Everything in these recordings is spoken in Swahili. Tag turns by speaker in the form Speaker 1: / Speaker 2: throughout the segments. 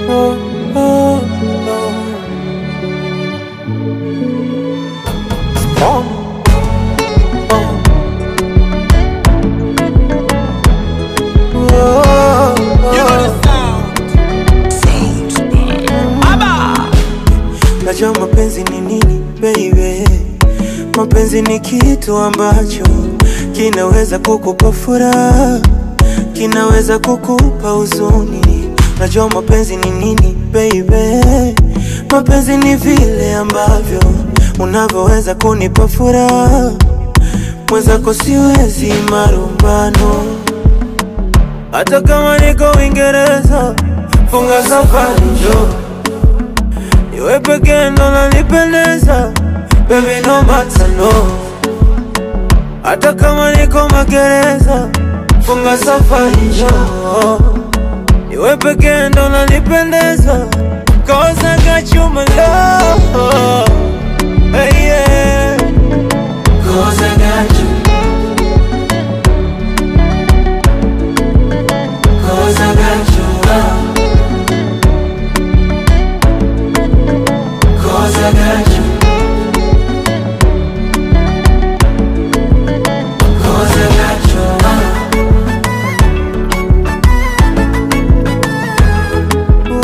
Speaker 1: oh, oh, oh. Najua mapenzi ni nini baby. Mapenzi ni kitu ambacho kinaweza kukupa furaha, kinaweza kukupa huzuni. Najua mapenzi ni nini baby. Mapenzi ni vile ambavyo unavyoweza kunipa furaha, mwenzako siwezi marumbano. Hata kama niko Uingereza, funga safari njoo, niwe pekee ndo nanipendeza, baby no matter no. Hata kama niko magereza, funga safari njoo, niwe pekee ndo nanipendeza, cause I got you my love, hey yeah. Cause I got you, cause I got you love, cause I got you, cause I got you love.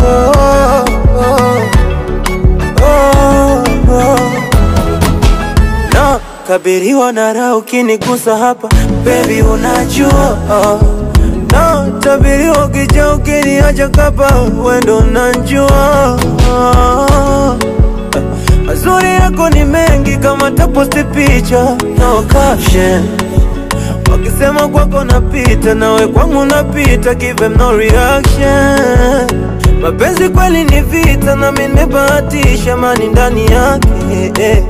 Speaker 1: Oh, oh, oh, oh. No, kabiriwa na raha ukinigusa hapa, baby unajua no, tabiriwa ukija ukiniacha kapa, wendo unajua mazuri yako ni mengi kama taposti picha, no caption. Wakisema kwako napita, nawe kwangu napita, give them no reaction. Mapenzi kweli ni vita na mimi nimebahatisha mani ndani yake,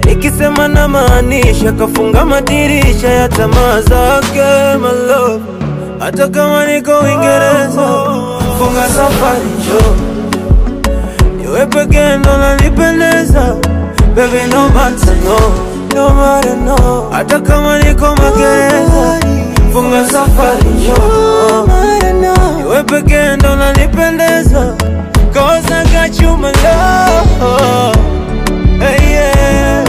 Speaker 1: nikisema na maanisha, kafunga madirisha ya tamaa zake my love. Hata kama niko Uingereza, funga safari njoo, niwe pekee ndo nanipendeza, baby no matter no, no matter no. Hata kama niko magereza, funga safari njoo, niwe pekee ndo nanipendeza, cause I got you my love, hey yeah.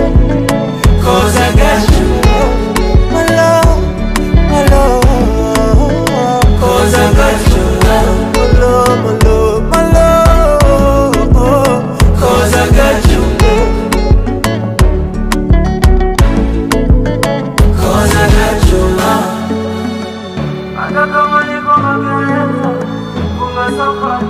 Speaker 1: Cause I got you my love, my love. Cause I got you love, my love, my love, my love. Cause I got you, cause I got you love. Hata kama niko magereza, funga safari